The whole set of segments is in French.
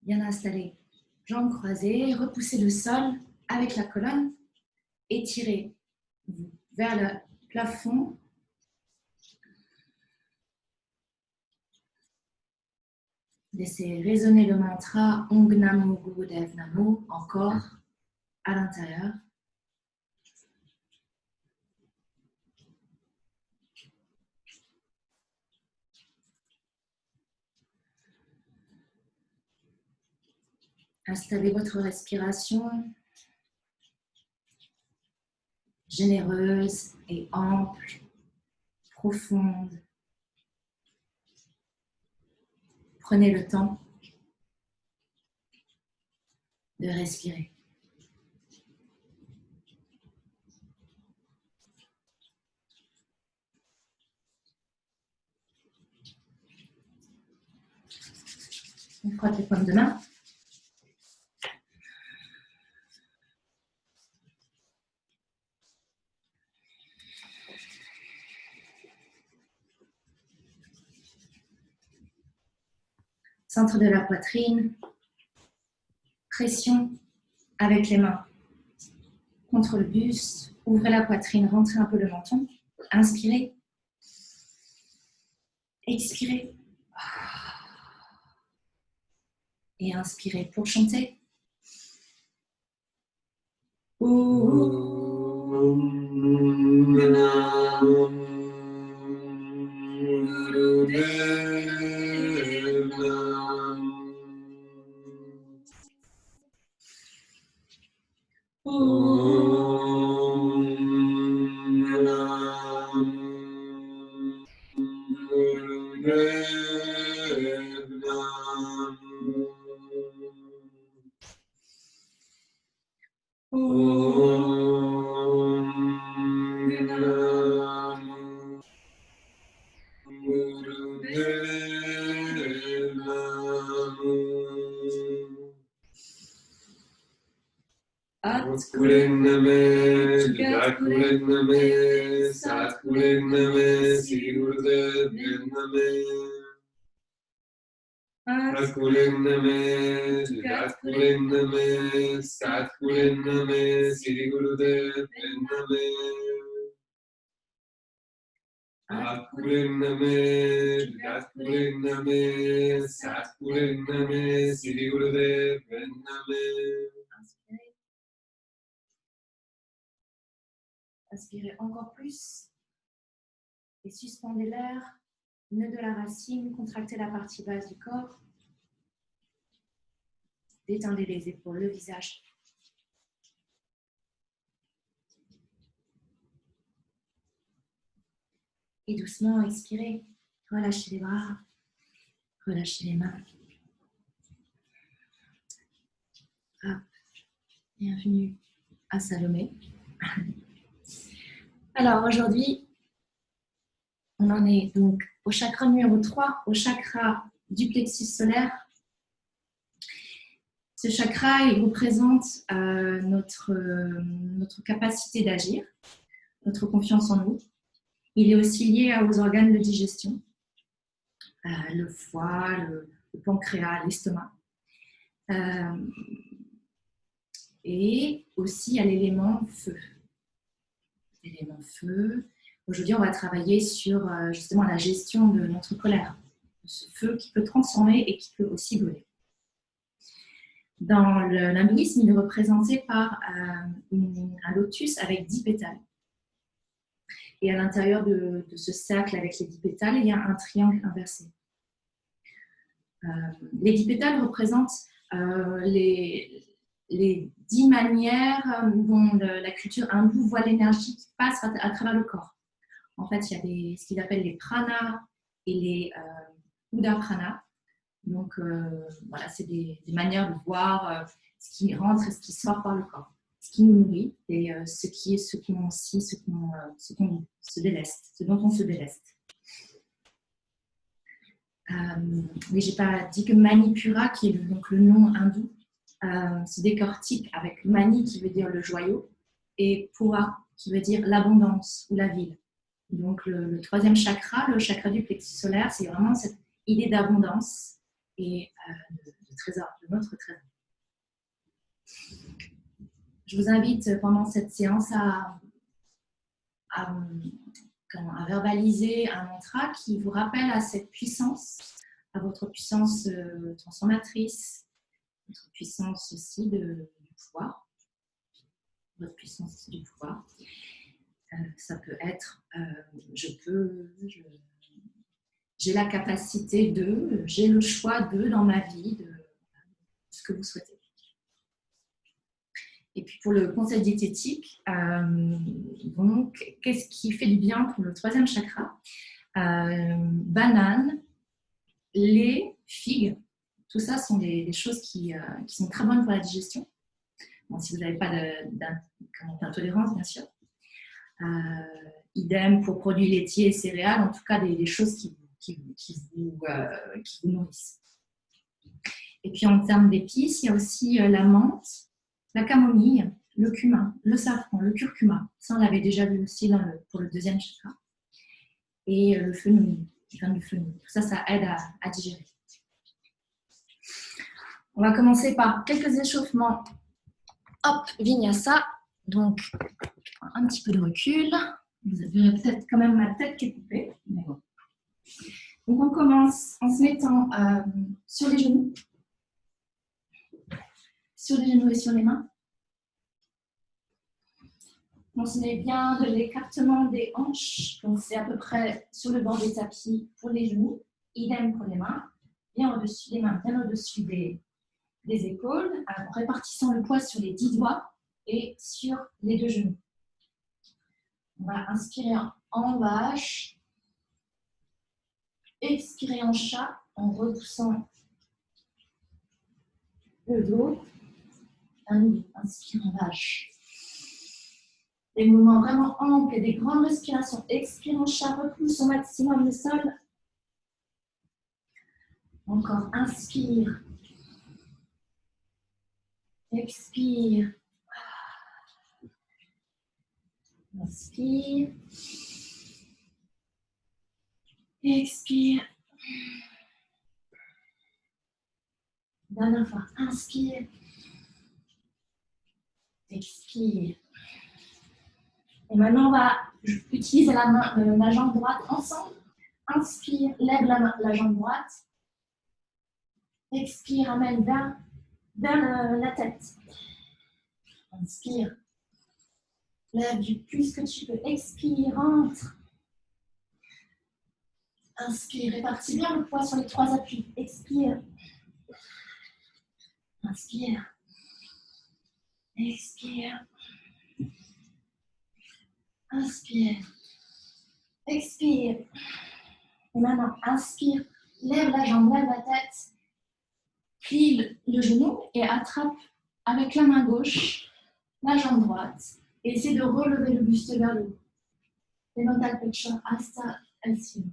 Bien installé, jambes croisées, repoussez le sol avec la colonne, étirez-vous vers le plafond. Laissez résonner le mantra Ong Namo Gurudev Namo encore à l'intérieur. Installez votre respiration généreuse et ample, profonde. Prenez le temps de respirer. On frotte les paumes de main. Centre de la poitrine. Pression avec les mains contre le buste. Ouvrez la poitrine, rentrez un peu le menton. Inspirez. Expirez. Et inspirez pour chanter. Atkulinname, Jatkulinname, Satkulinname, Sigurudev-name. Atkulinname, Jatkulinname, Satkulinname, Sigurudev-name. Atkulinname, Jatkulinname, Satkulinname, Sigurudev-name. Inspirez encore plus et suspendez l'air, nœud de la racine, contractez la partie basse du corps, détendez les épaules, le visage. Et doucement expirez, relâchez les bras, relâchez les mains. Hop. Bienvenue à Salomé. Alors aujourd'hui, on en est donc au chakra numéro 3, au chakra du plexus solaire. Ce chakra, il représente notre capacité d'agir, notre confiance en nous. Il est aussi lié aux organes de digestion, le foie, le pancréas, l'estomac. Et aussi à l'élément feu. L'élément feu. Aujourd'hui, on va travailler sur justement la gestion de notre colère, de ce feu qui peut transformer et qui peut aussi brûler. Dans l'hindouisme, il est représenté par un lotus avec 10 pétales. Et à l'intérieur de ce cercle avec les 10 pétales, il y a un triangle inversé. Les 10 pétales représentent les 10 manières dont la culture hindoue voit l'énergie qui passe à travers le corps. En fait, il y a ce qu'ils appellent les pranas et les udapranas. Donc, voilà, c'est des manières de voir ce qui rentre et ce qui sort par le corps. Ce qui nous nourrit et ce qu'on se déleste, ce dont on se déleste. Mais je n'ai pas dit que Manipura, qui est donc le nom hindou, se décortique avec Mani qui veut dire le joyau et Pura qui veut dire l'abondance ou la ville. Donc, le troisième chakra, le chakra du plexus solaire, c'est vraiment cette idée d'abondance et de trésor, de notre trésor. Je vous invite pendant cette séance à verbaliser un mantra qui vous rappelle à cette puissance, à votre puissance transformatrice, votre puissance aussi du pouvoir, votre puissance du pouvoir. Ça peut être j'ai la capacité de, j'ai le choix de dans ma vie, de ce que vous souhaitez. Et puis pour le conseil diététique, donc qu'est-ce qui fait du bien pour le troisième chakra? Banane, lait, figues, tout ça sont des choses qui sont très bonnes pour la digestion. Bon, si vous n'avez pas d'intolérance, bien sûr. Idem pour produits laitiers et céréales, en tout cas des choses qui vous nourrissent. Et puis en termes d'épices, il y a aussi la menthe, la camomille, le cumin, le safran, le curcuma. Ça, on l'avait déjà vu aussi pour le deuxième chakra. Et le fenouil, du fenouil. Tout ça, ça aide à digérer. On va commencer par quelques échauffements. Hop, vinyasa. Donc, un petit peu de recul. Vous verrez peut-être quand même ma tête qui est coupée. Mais bon. Donc, on commence en se mettant sur les genoux. Sur les genoux et sur les mains. On se met bien de l'écartement des hanches. Donc, c'est à peu près sur le bord des tapis pour les genoux. Idem pour les mains. Bien au-dessus des mains, bien au-dessus des épaules. En répartissant le poids sur les 10 doigts et sur les 2 genoux. On va inspirer en vache. Expirer en chat en repoussant le dos. Inspire en vache. Des mouvements vraiment amples et des grandes respirations. Expire en chat, repousse au maximum le sol. Encore, inspire. Expire. Inspire. Expire. Dernière fois, inspire. Expire. Et maintenant, on va utiliser la jambe droite ensemble. Inspire, lève la jambe droite. Expire, amène vers la tête. Inspire. Lève du plus que tu peux. Expire, rentre. Inspire, répartis bien le poids sur les 3 appuis. Expire. Inspire. Expire. Inspire. Expire. Et maintenant, inspire. Lève la jambe, lève la tête. Plie le genou et attrape avec la main gauche la jambe droite. Et essaie de relever le buste vers le haut. Levantar el pecho hasta el cielo.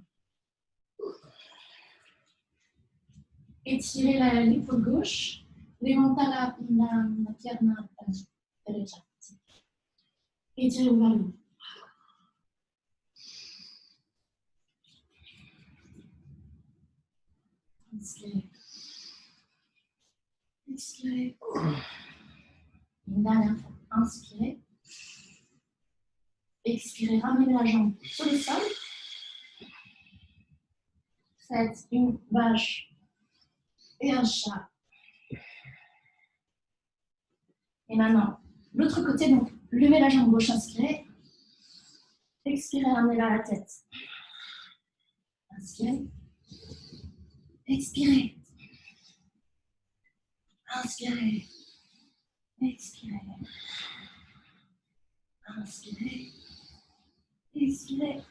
Étirez l'épaule gauche. Levantar la pierna derecha. Étirez vers le haut. Inspirez. Expirez. Une dernière fois. Inspirez. Expirez. Ramenez la jambe sur le sol. Faites une vache et un chat. Et maintenant, l'autre côté, donc, levez la jambe gauche, inspirez. Expirez, ramenez vers la tête. Inspirez. Expirez. Inspirez. Expirez. Inspirez. Expirez.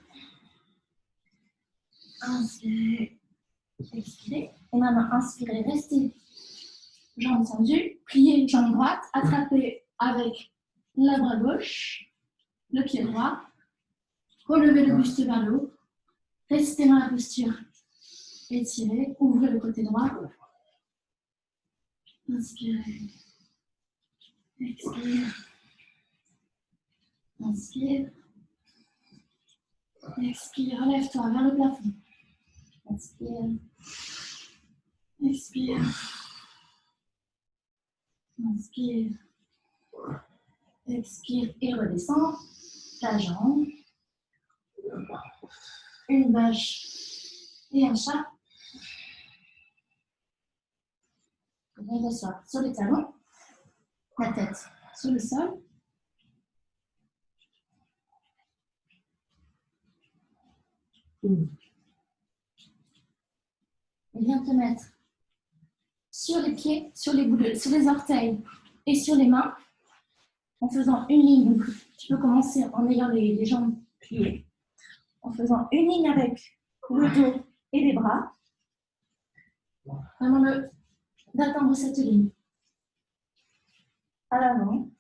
Inspirez. Expirez. Et maintenant, inspirez. Restez jambes tendues. Pliez jambe droite. Attrapez avec la bras gauche, le pied droit. Relevez le buste vers le haut. Restez dans la posture. Étirez. Ouvrez le côté droit. Inspirez. Expirez. Inspire. Expire, relève-toi vers le plafond. Inspire. Expire. Inspire. Expire et redescends. La jambe. Une vache et un chat. On s'asseoir sur les talons. La tête sur le sol. Et viens te mettre sur les pieds, sur les orteils et sur les mains en faisant une ligne. Donc, tu peux commencer en ayant les jambes pliées, en faisant une ligne avec le dos et les bras. Vraiment d'atteindre cette ligne. À l'avant.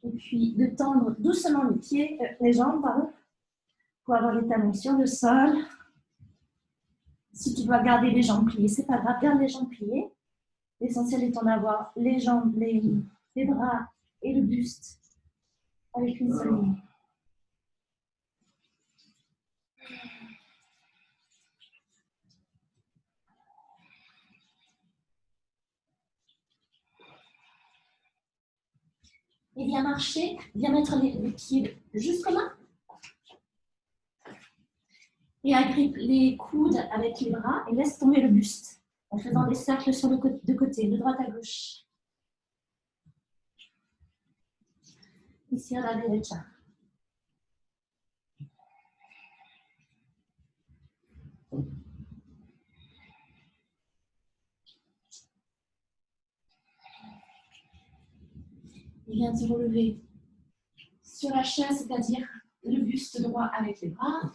Et puis de tendre doucement les jambes, pardon, pour avoir les talons sur le sol. Si tu dois garder les jambes pliées, c'est pas grave, garde les jambes pliées. L'essentiel étant d'avoir les jambes, les bras et le buste avec une seule ligne. Et viens marcher, viens mettre les pieds jusqu'aux mains. Et agrippe les coudes avec les bras et laisse tomber le buste en faisant des cercles sur de côté, de droite à gauche. Ici, à la derecha. Et viens te relever sur la chaise, c'est-à-dire le buste droit avec les bras.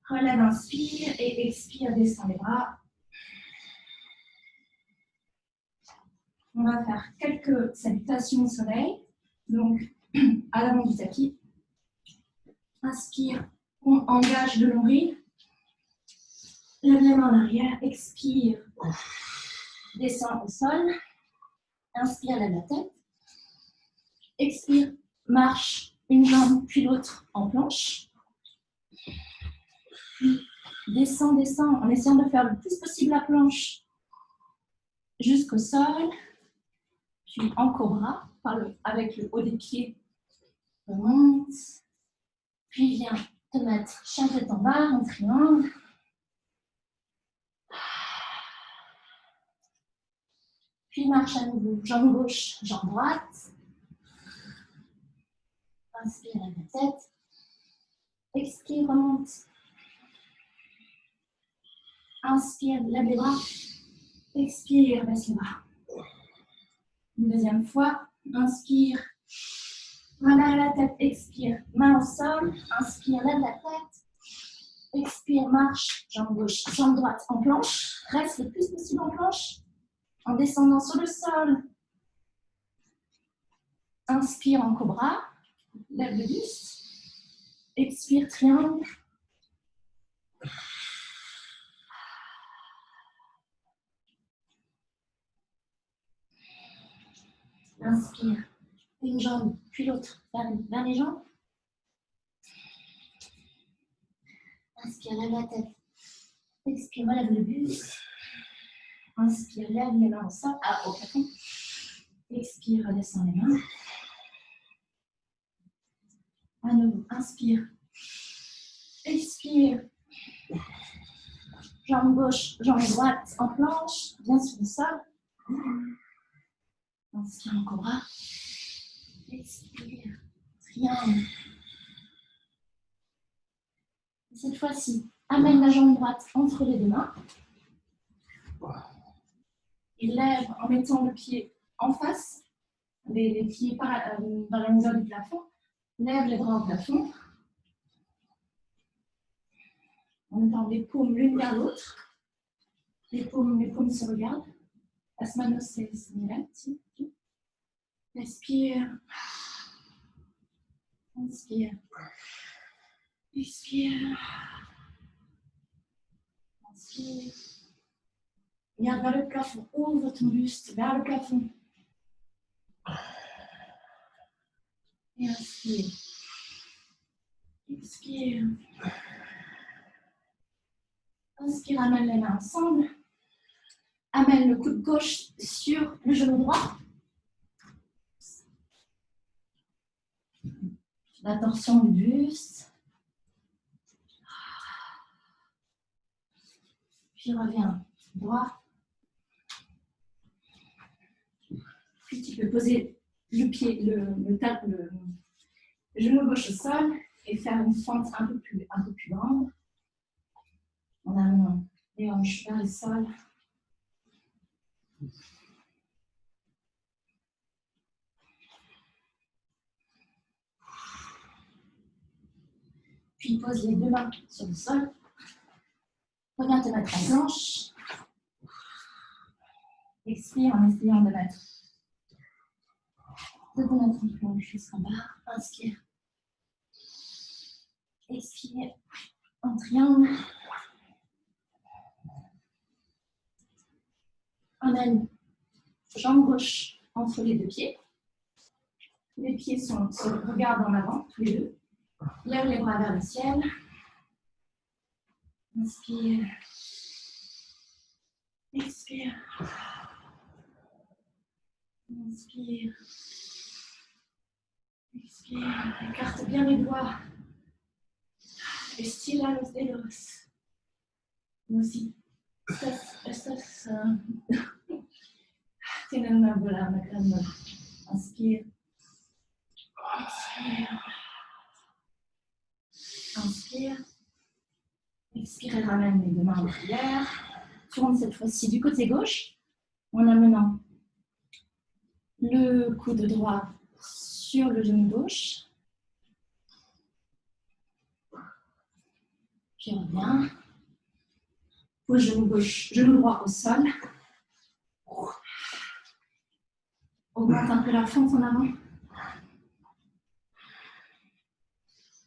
Relève, inspire et expire, descend les bras. On va faire quelques salutations au soleil. Donc, à l'avant du tapis. Inspire, on engage le nombril. Lève les mains en arrière, expire, descend au sol. Inspire, lève la tête. Expire, marche une jambe puis l'autre en planche. Puis descend en essayant de faire le plus possible la planche jusqu'au sol. Puis en cobra, avec le haut des pieds, remonte. Puis viens te mettre chien tête en bas, en triangle. Puis marche à nouveau, jambe gauche, jambe droite. Inspire, lève la tête. Expire, remonte. Inspire, lève les bras. Expire, baisse les bras. Une deuxième fois. Inspire. Main derrière la tête. Expire. Main au sol. Inspire, lève la tête. Expire, marche. Jambe gauche, jambe droite en planche. Reste le plus possible en planche. En descendant sur le sol. Inspire en cobra. Lève le buste. Expire, triangle. Inspire. Une jambe, puis l'autre vers les jambes. Inspire, lève la tête. Expire, relève le buste. Inspire, lève les mains au sol, au plafond. Expire, redescend les mains. À nouveau, inspire. Expire. Jambe gauche, jambe droite en planche, bien sur le sol. Inspire en cobra. Expire. Triangle. Et cette fois-ci, amène la jambe droite entre les deux mains. Et lève en mettant le pied en face, les pieds dans la mesure du plafond. Lève les bras au plafond. En mettant les paumes l'une vers l'autre. Les paumes se regardent. Las manos se miran. Respire. Inspire. Expire. Inspire. Regarde vers le plafond. Ouvre ton buste vers le plafond. Et inspire. Expire. Inspire, amène les mains ensemble. Amène le coude gauche sur le genou droit. La torsion du buste. Puis reviens droit. Puis tu peux poser le pied, le genou gauche au sol et faire une fente un peu plus grande. En amenant les hanches vers le sol. Puis pose les deux mains sur le sol. Reviens te mettre en planche. Expire en essayant de te mettre en planche jusqu'en bas. Inspire. Expire en triangle. Amène jambe gauche entre les deux pieds. Les pieds se regardent en avant, tous les deux. Lève les bras vers le ciel. Inspire. Expire. Inspire. Expire. Écarte bien les doigts. Estira los dedos. Como si estás tienen una bola, una gran bola. Inspire. Expire. Inspire. Expire et ramène les deux mains en prière. Tourne cette fois-ci du côté gauche en amenant le coude droit sur le genou gauche. Puis reviens. Pose genou droit au sol. Augmente un peu la fente en avant.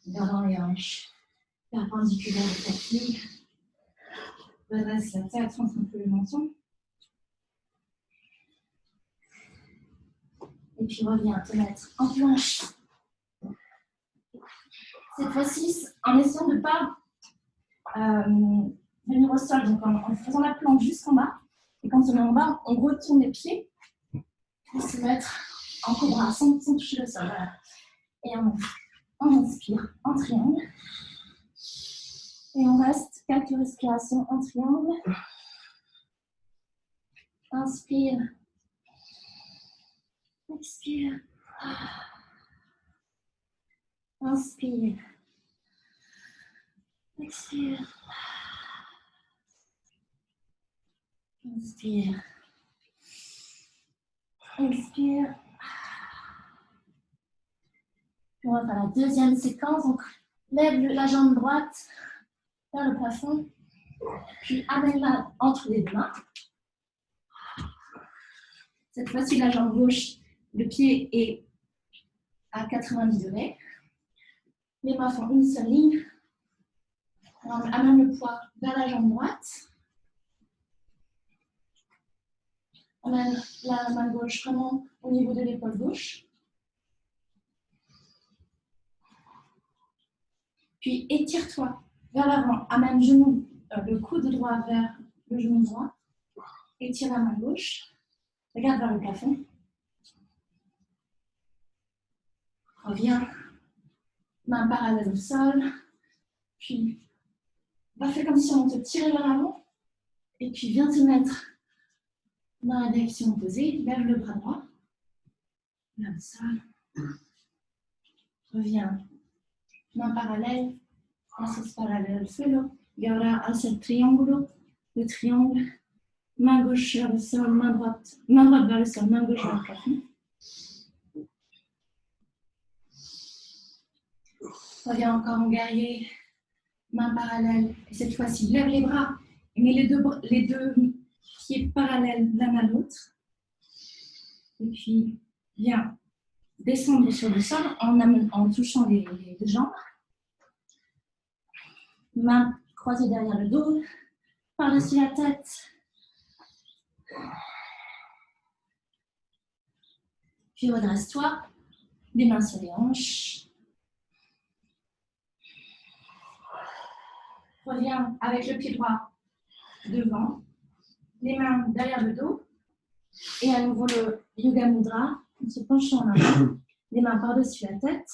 Gardant les hanches perpendiculaires au tapis. Redresse la tête, centre un peu le menton. Et puis reviens te mettre en planche. Cette fois-ci, en essayant de ne pas venir au sol, donc en faisant la planche jusqu'en bas. Et quand on est en bas, on retourne les pieds pour se mettre en cobra sans toucher le sol. Voilà. Et on inspire en triangle. Et on reste quelques respirations en triangle. Inspire. Expire. Inspire. Expire. Inspire. Expire. Puis on va faire la deuxième séquence. Donc, lève la jambe droite vers le plafond. Puis amène-la entre les deux mains. Cette fois-ci, la jambe gauche, le pied est à 90 degrés. Les mains font une seule ligne. On amène le poids vers la jambe droite. On amène la main gauche vraiment au niveau de l'épaule gauche. Puis étire-toi vers l'avant. Amène le coude droit vers le genou droit. Étire la main gauche. Regarde vers le plafond. Reviens. Main parallèle au sol. Puis, fais comme si on te tirait vers l'avant. Et puis, viens te mettre dans la direction opposée. Lève le bras droit. Vers le sol. Reviens. Main parallèle. Haces parallèle al suelo. Y ahora hace el triángulo. Le triangle. Main gauche vers le sol, main droite vers le sol, main gauche vers le plafond. Reviens encore en guerrier, main parallèle. Et cette fois-ci, lève les bras et mets les deux pieds parallèles l'un à l'autre. Et puis, viens descendre sur le sol en touchant les deux jambes. Main croisée derrière le dos, par-dessus la tête. Puis redresse-toi, les mains sur les hanches. Reviens avec le pied droit devant, les mains derrière le dos. Et à nouveau le Yoga Mudra, en se penchant en avant, les mains par-dessus la tête.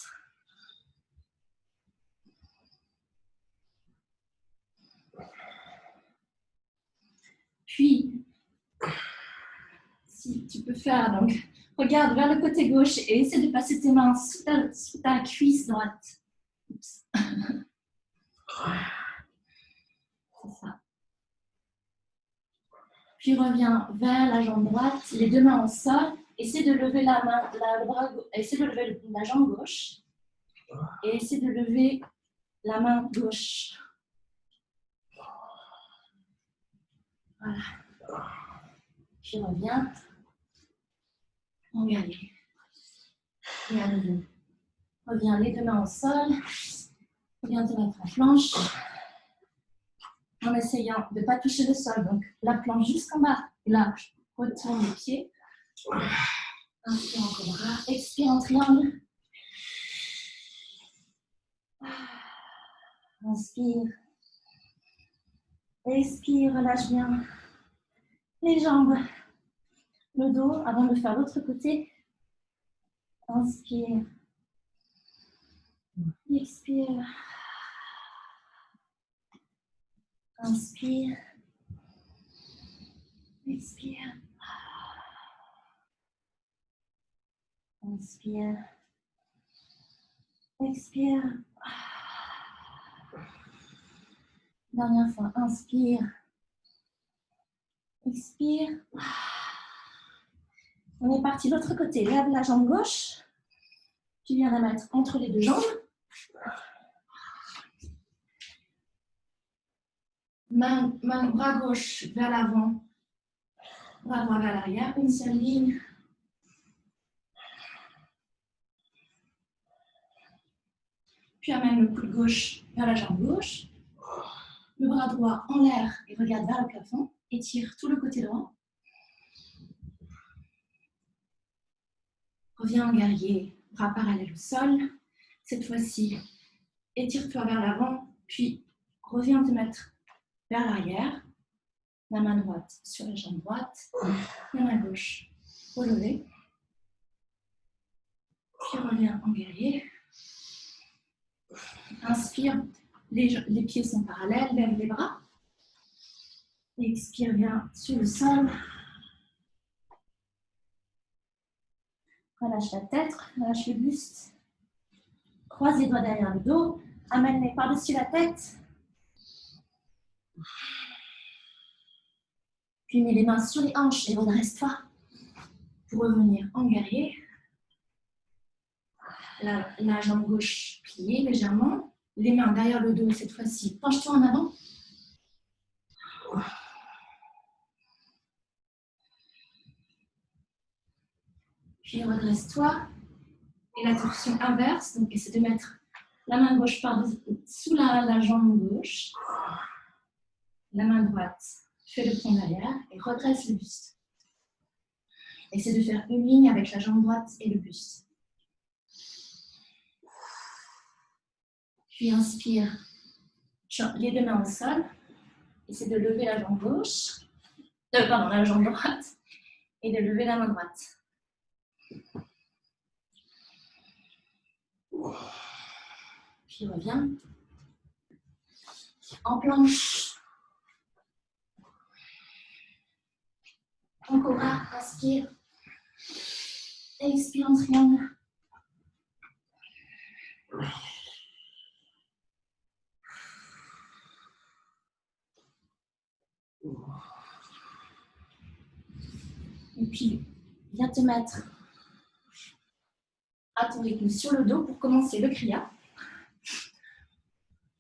Puis, si tu peux faire, donc, regarde vers le côté gauche et essaie de passer tes mains sous ta cuisse droite. Oups. C'est ça. Puis reviens vers la jambe droite, les deux mains au sol. Essaie de lever essaie de lever la jambe gauche et essaie de lever la main gauche. Voilà. Puis reviens. En guerrier. Et à nouveau. Reviens les deux mains au sol. Reviens te mettre en planche. En essayant de ne pas toucher le sol. Donc la planche jusqu'en bas. Et là, retourne les pieds. Inspire en cobra. Expire en triangle. Inspire. Expire, relâche bien les jambes, le dos, avant de faire l'autre côté. Inspire. Expire. Inspire. Expire. Inspire. Expire. Dernière fois, inspire. Expire. On est parti de l'autre côté. Lève la jambe gauche. Tu viens la mettre entre les deux jambes. Bras gauche vers l'avant. Bras droit vers l'arrière. Une seule ligne. Puis amène le coude gauche vers la jambe gauche. Le bras droit en l'air et regarde vers le plafond. Étire tout le côté droit. Reviens en guerrier, bras parallèles au sol. Cette fois-ci, étire-toi vers l'avant, puis reviens te mettre vers l'arrière. La main droite sur la jambe droite, la main gauche relevée. Puis reviens en guerrier. Inspire, les pieds sont parallèles, lève les bras. Expire bien sur le sol. Relâche la tête, relâche le buste. Croise les doigts derrière le dos. Amène-les par-dessus la tête. Puis mets les mains sur les hanches et redresse-toi pour revenir en guerrier. La jambe gauche pliée légèrement. Les mains derrière le dos cette fois-ci. Penche-toi en avant. Puis redresse-toi. Et la torsion inverse. Donc essaie de mettre la main gauche sous la jambe gauche. La main droite. Fais le pont derrière et redresse le buste. Essaie de faire une ligne avec la jambe droite et le buste. Puis inspire, les deux mains au sol. Essaie de lever la jambe gauche. La jambe droite. Et de lever la main droite. Puis reviens. En planche. En cobra, inspire. Expire en triangle. Et puis, viens te mettre à ton rythme sur le dos pour commencer le kriya.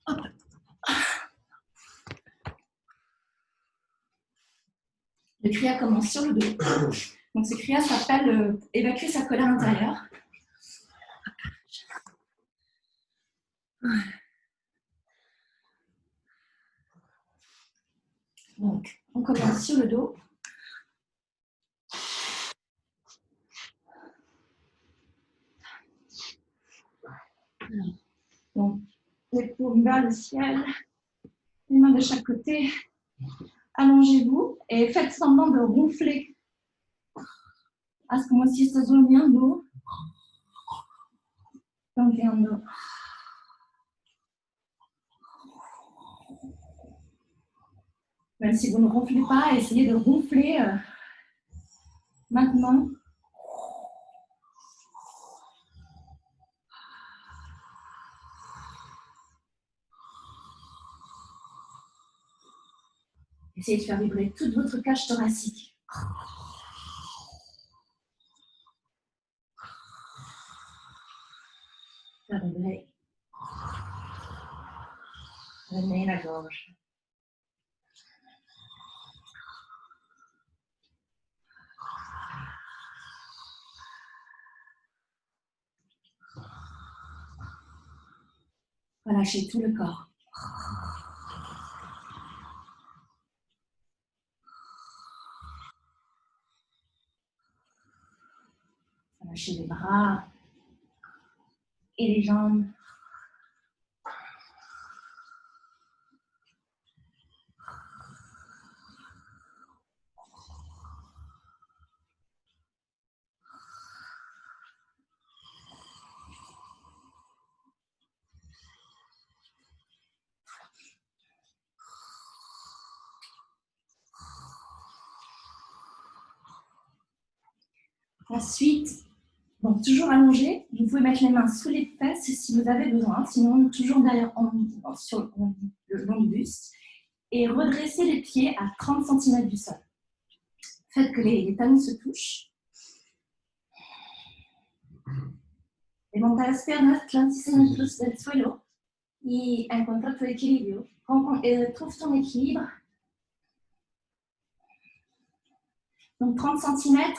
Hop. Le kriya commence sur le dos. Donc ce kriya s'appelle évacuer sa colère intérieure. Donc, on commence sur le dos. Donc, les paumes vers le ciel, les mains de chaque côté. Allongez-vous et faites semblant de ronfler. Haz como si estás durmiendo. Ronflando. Même si vous ne ronflez pas, essayez de ronfler maintenant. Essayez de faire vibrer toute votre cage thoracique. Faire vibrer le nez, la gorge. Relâchez tout le corps. Relâchez les bras et les jambes. Ensuite, donc toujours allongé, vous pouvez mettre les mains sous les fesses si vous avez besoin, sinon toujours derrière sur le long du buste, et redressez les pieds à 30 cm du sol. Faites que les talons se touchent. Levanta las piernas 30 centímetros del suelo y encuentra tu equilibrio. Trouve ton équilibre. Donc 30 cm,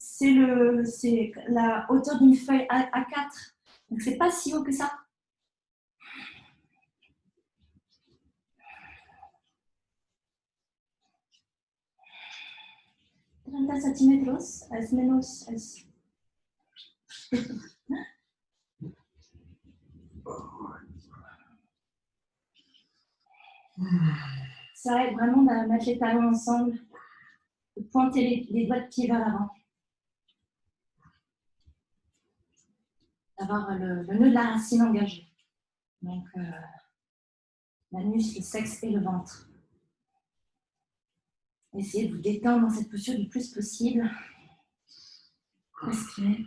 c'est la hauteur d'une feuille A4. Donc c'est pas si haut que ça. ¿30 centímetros? Es menos. Ça aide vraiment de mettre les talons ensemble, de pointer les doigts de pied vers l'avant. D'avoir le nœud de la racine engagé. Donc, l'anus, le sexe et le ventre. Essayez de vous détendre dans cette posture du plus possible. Respirez.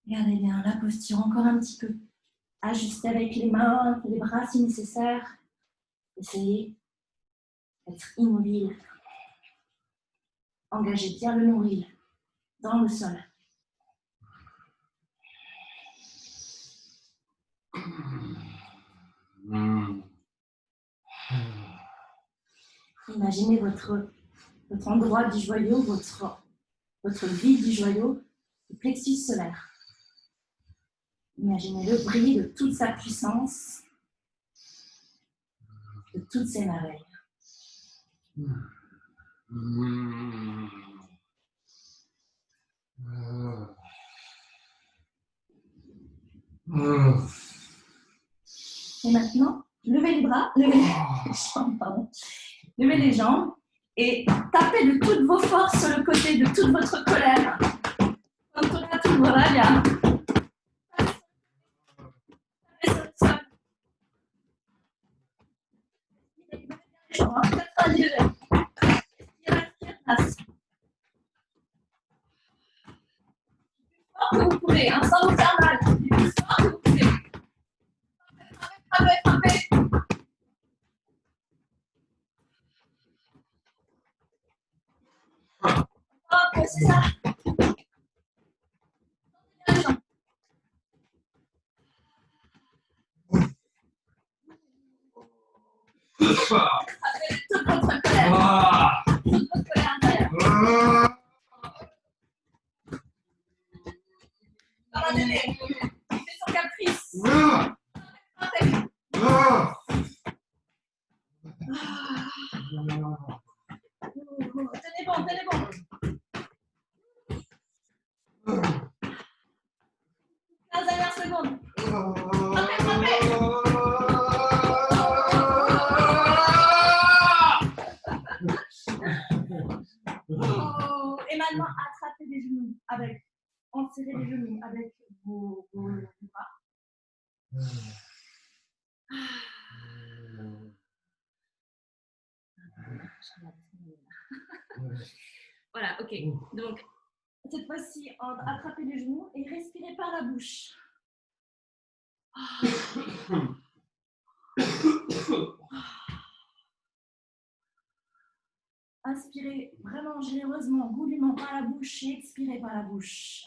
Regardez bien la posture, encore un petit peu. Ajustez avec les mains, les bras si nécessaire. Essayez d'être immobile. Engagez bien le nombril dans le sol. Imaginez votre endroit du joyau, votre vide du joyau, le plexus solaire. Imaginez-le briller de toute sa puissance, de toutes ses merveilles. Et maintenant, levez les bras, levez les jambes et tapez de toutes vos forces sur le côté de toute votre colère. Con toda tu rabia. Que vous pouvez, hein, sans vous faire mal, du plus fort que vous pouvez. Frappez. Hop, c'est ça. Frappez toute votre colère. Toute votre colère intérieure. Tenez bon, tenez bon. 15 dernières secondes. Frappez, frappez. Et maintenant, attrapez les genoux avec, enserrez les genoux avec vos bras. Voilà, ok. Donc, cette fois-ci, attrapez les genoux et respirez par la bouche. Inspirez vraiment généreusement, goulûment par la bouche et expirez par la bouche.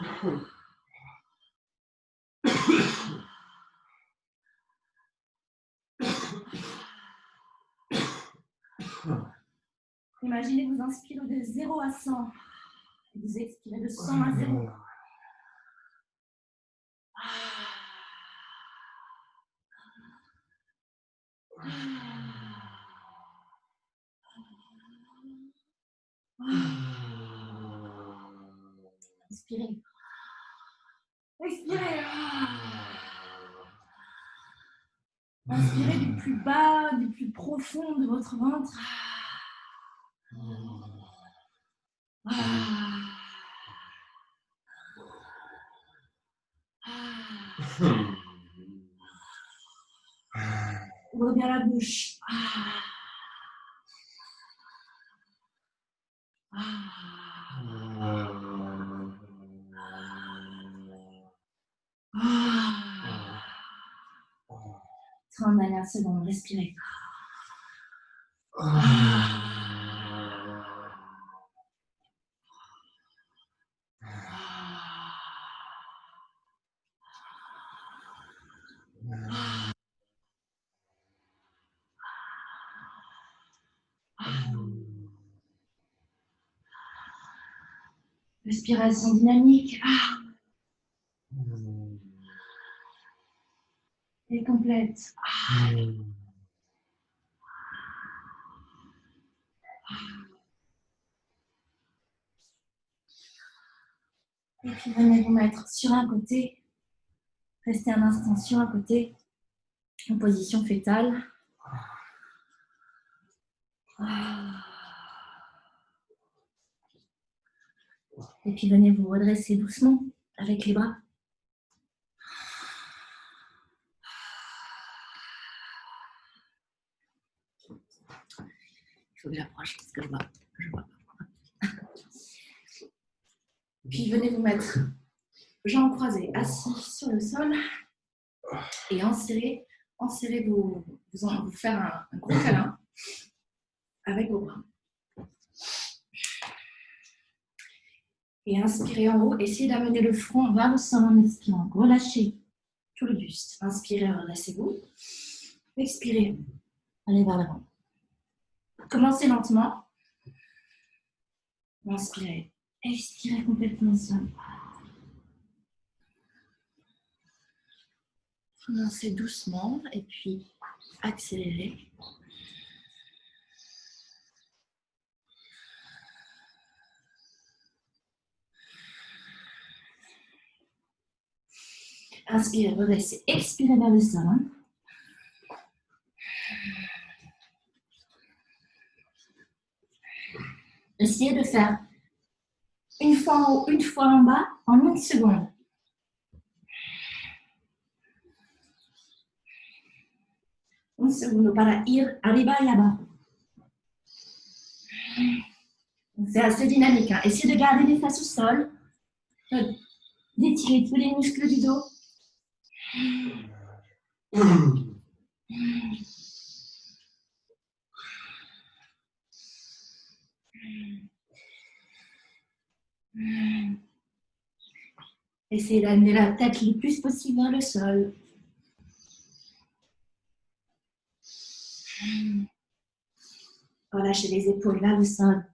Imaginez vous inspirez de 0 à 100 et vous expirez de 100 à 0. Inspirez. Expirez. Inspirez du plus bas, du plus profond de votre ventre. Ouvrez bien la bouche. En dernière seconde, respirez. Respiration dynamique. Et complète. Et puis venez vous mettre sur un côté. Restez un instant sur un côté, en position fétale. Et puis venez vous redresser doucement avec les bras. Il faut que j'approche parce que je vois pas. Puis venez vous mettre jambes croisées, assis sur le sol et enserrez vous faire un gros câlin avec vos bras. Et inspirez en haut, essayez d'amener le front vers le sol en expirant. Relâchez tout le buste. Inspirez, redressez-vous. Expirez, allez vers l'avant. Commencez lentement. Inspirez, expirez complètement le sol. Commencez doucement et puis accélérez. Inspirez, redressez, expirez vers le sol. Essayez de faire une fois en haut, une fois en bas en 1 seconde. Un segundo para ir arriba y abajo. C'est assez dynamique. Hein. Essayez de garder les fesses au sol. D'étirer tous les muscles du dos. Essayez d'amener la tête le plus possible vers le sol. Relâchez les épaules vers le sol.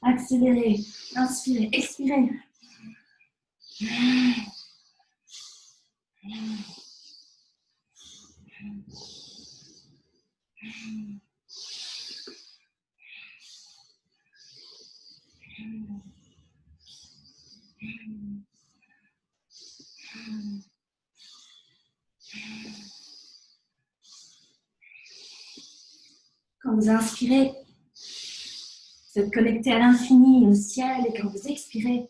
Accélérez, inspirez, expirez. Quand vous inspirez, vous êtes connecté à l'infini, au ciel, et quand vous expirez,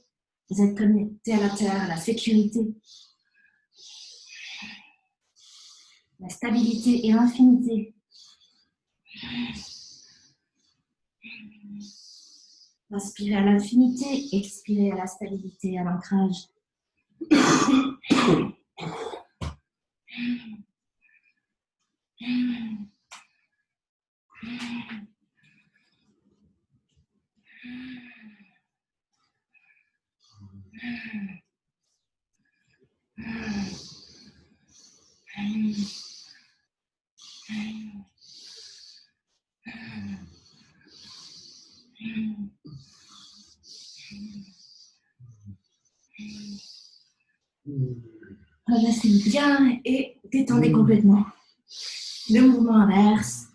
vous êtes connecté à la terre, à la sécurité, la stabilité et l'infinité. Inspirez à l'infinité, expirez à la stabilité, à l'ancrage. Relaxez bien et détendez complètement. Le mouvement inverse.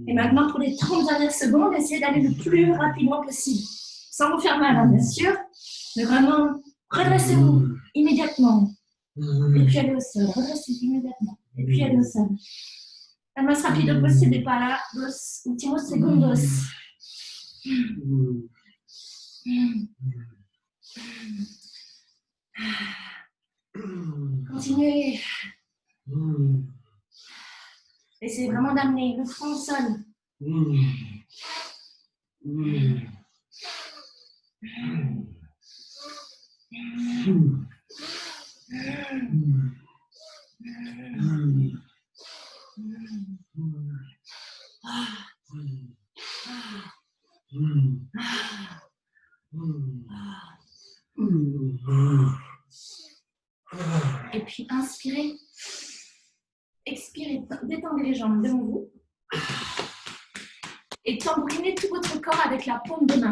Et maintenant, pour les 30 dernières secondes, essayez d'aller le plus rapidement possible. Sans vous faire mal, hein, bien sûr. Mais vraiment, redressez-vous immédiatement. Et puis allez au sol. Redressez-vous immédiatement. Et puis allez au sol. La más rápido posible para los últimos segundos. Continuez. Essayez vraiment d'amener le front au sol. Et puis inspirez. Expirez, détendez les jambes devant vous. Et tambourinez tout votre corps avec la paume de main.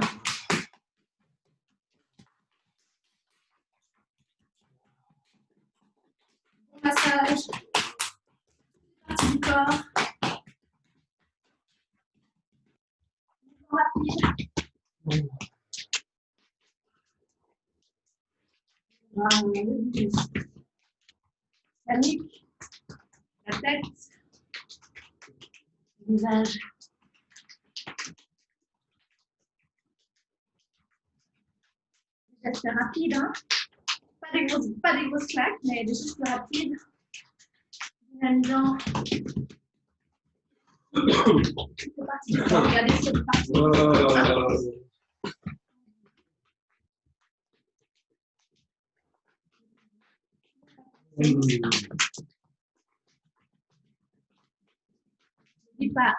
Bon massage. Partie du corps. Mouvement rapide. La nuque, la tête, le visage. C'est rapide, hein? Pas des grosses claques, mais des choses plus rapides. Dynamisant. C'est parti. Regardez cette partie.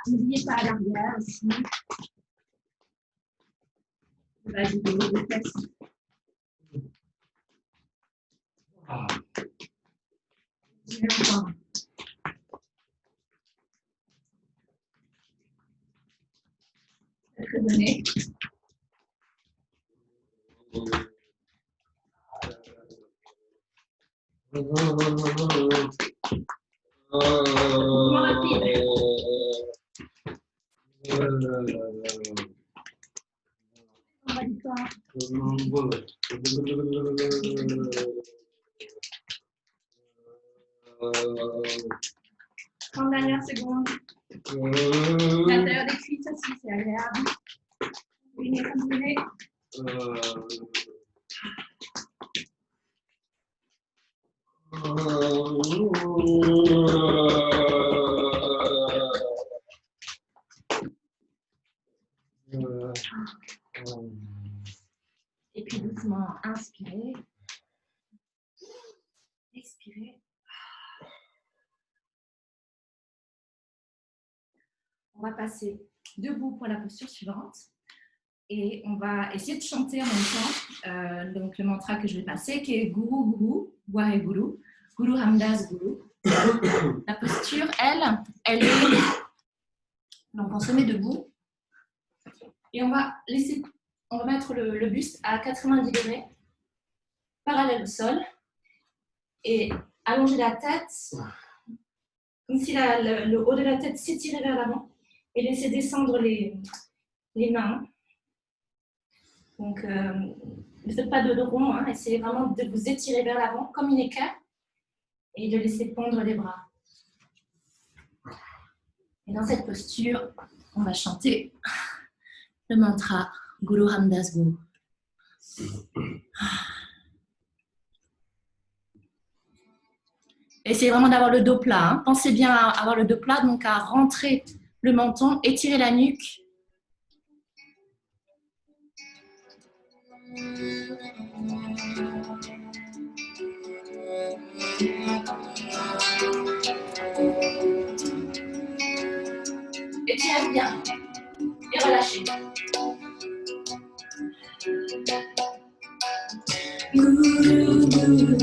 N'oubliez pas à l'arrière aussi. La vidéo de fesses. Très donné. Mouvement rapide. On va du corps. 30 dernières secondes. L'intérieur des cuisses aussi, c'est agréable. Continuez. Et puis doucement, inspirez. expirez. On va passer debout pour la posture suivante. Et on va essayer de chanter en même temps. Donc le mantra que je vais passer, qui est Guru Guru, Waheguru, Guru Ramdas Guru. La posture, elle est... Donc on se met debout. Et on va mettre le buste à 90 degrés, parallèle au sol. Et allonger la tête, comme si le haut de la tête s'étirait vers l'avant. Et laisser descendre les mains. Donc, ne faites pas de rond, hein, essayez vraiment de vous étirer vers l'avant comme une équerre et de laisser pondre les bras. Et dans cette posture, on va chanter le mantra Guru Ramdas Guru. Essayez vraiment d'avoir le dos plat. Hein. Pensez bien à avoir le dos plat, donc à rentrer le menton, étirer la nuque. Étirez bien et relâchez. Guru Guru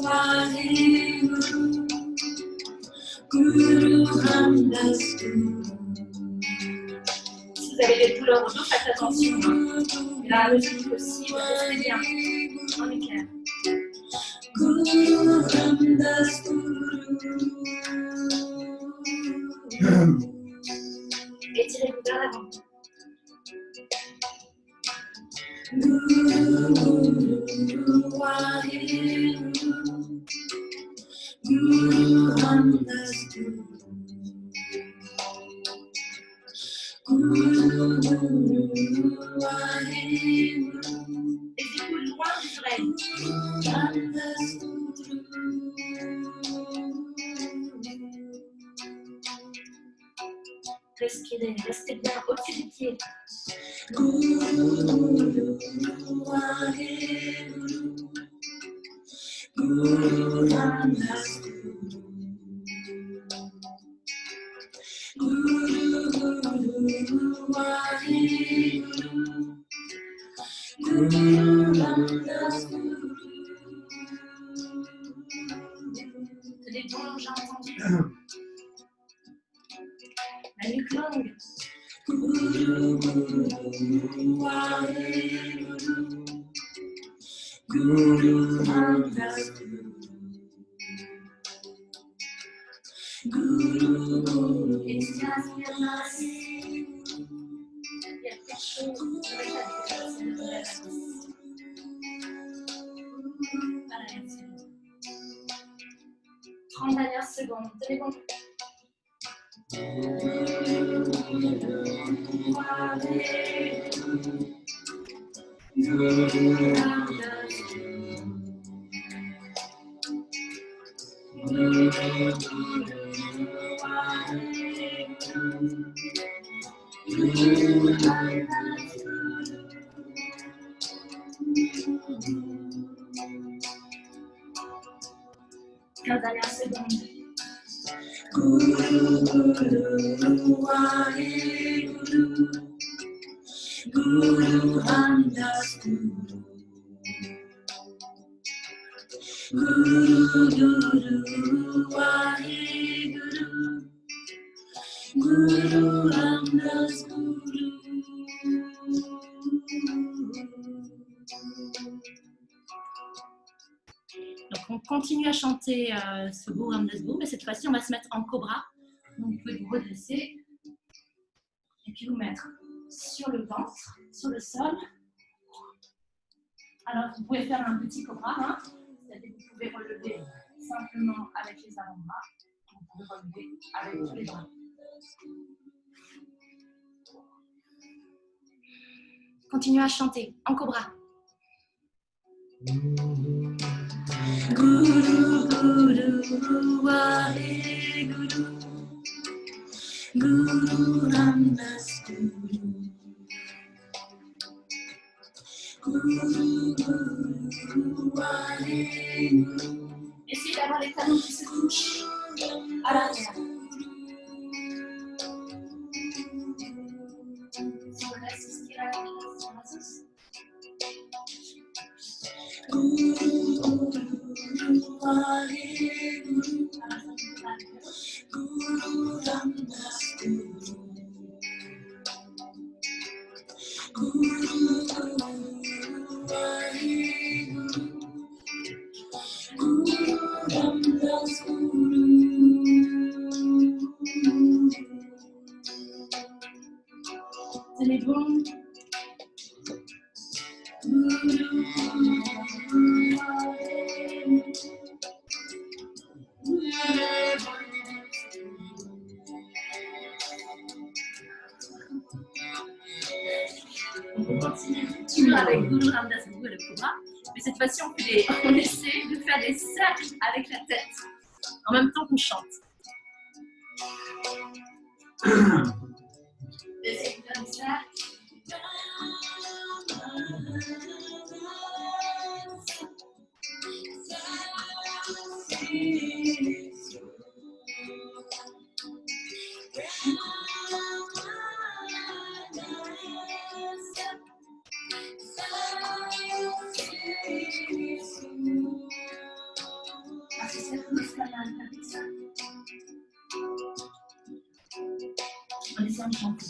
Waheguru Guru Ramdas Guru. Si vous avez des douleurs au dos, faites attention. Là, le plus possible, restez bien en équerre. Guru Ramdas Guru. Étirez-vous vers l'avant. Guru Guru Waheguru Guru Ramdas Guru. Guru Guru Waheguru. Les épaules loin des oreilles. Ramdas Guru. Respirez, restez bien au-dessus des pieds. Guru Waheguru Guru Ramdas Guru. Guru Guru Waheguru Guru Ramdas Guru. Tenez bon, j'ai entendu. La nuque longue. Guru Guru Waheguru Guru Ramdas Guru. Guru Guru. Inspiration. Il y a quelque chose. Voilà, 30 dernières secondes. Tenez bon. Guru Ramdas Guru. 15 dernières secondes. Guru Guru Waheguru Guru Ramdas Guru. Guru Guru Waheguru Guru Ramdas Guru. Donc on continue à chanter ce Guru Ramdas Guru, mais cette fois-ci on va se mettre en cobra. Donc vous pouvez vous redresser et puis vous mettre sur le ventre, sur le sol. Alors vous pouvez faire un petit cobra, hein. C'est-à-dire que vous pouvez relever simplement avec les avant-bras, vous pouvez relever avec tous les bras. Continuez à chanter en cobra. Guru Guru Waheguru Guru Ramdas Guru. Guru Guru Waheguru Essayez d'avoir les talons qui se touchent à l'arrière. Si on laisse estirar les brazos. Tenez bon. On continue toujours avec Guru Ramdas Guru et le Cobra, mais cette fois-ci on essaie de faire des cercles avec la tête en même temps qu'on chante. Essayez de faire des cercles. On essaie de chanter.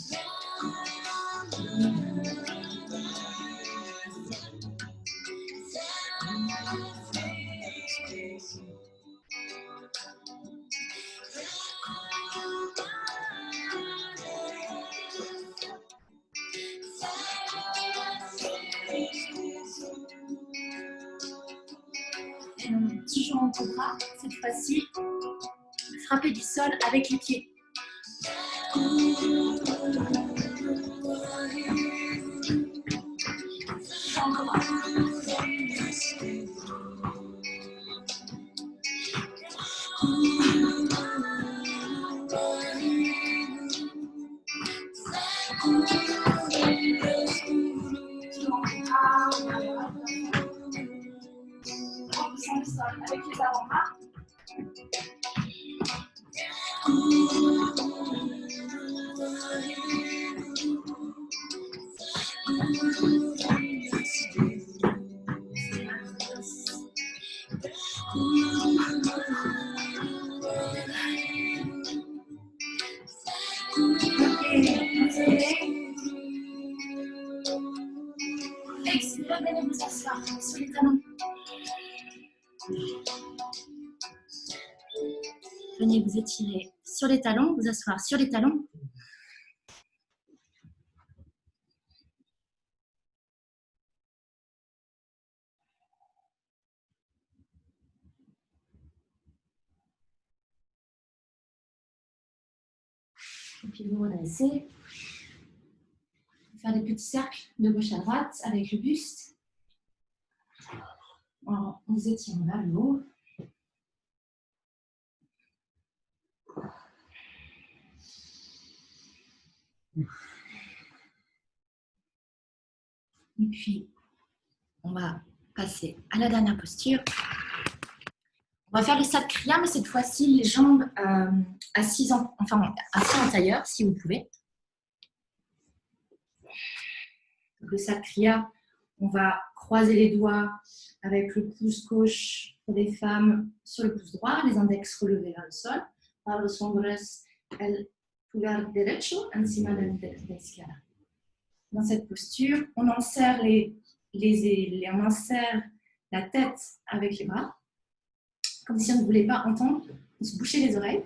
Toujours en cobra, cette fois-ci, frapper du sol avec les pieds. En cobra. Le sol avec les avant-bras. Expirez, venez vous asseoir sur les talons. Venez vous étirer sur les talons, vous asseoir sur les talons. Et puis vous redressez. Faire des petits cercles de gauche à droite avec le buste. On vous étire vers le haut. Et puis, on va passer à la dernière posture. On va faire le Sat Kriya, mais cette fois-ci, les jambes assises en tailleur, si vous pouvez. Donc, le Sat Kriya, on va croiser les doigts avec le pouce gauche pour les femmes sur le pouce droit, les index relevés vers le sol. Los hombres, el pulgar derecho encima del de izquierda. Dans cette posture, on enserre on enserre la tête avec les bras, comme si on ne voulait pas entendre, on se bouchait les oreilles.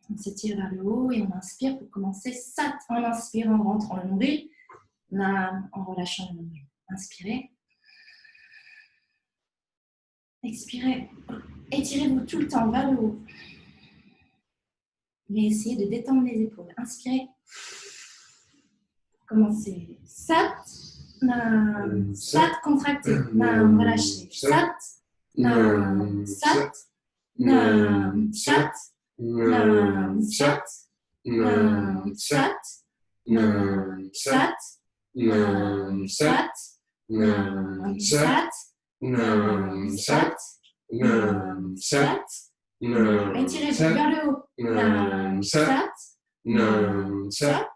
On s'étire vers le haut et on inspire pour commencer. Sat, on inspire en rentrant le nombril, Nam en relâchant le nombril. Inspirez. Expirez. Étirez-vous tout le temps vers le haut. Mais essayez de détendre les épaules. Inspirez. Commencez. Sat, Nam, Sat, contracté. Nam, relâchez. Sat, Nam, Sat, Nam, Sat, Nam, Sat, Nam, Sat, Nam, Sat, Nam, Sat, Nam, Sat, Nam Sat, Nam Sat, Nam Étirez Sat, vers le haut. Nam Sat, Nam Sat,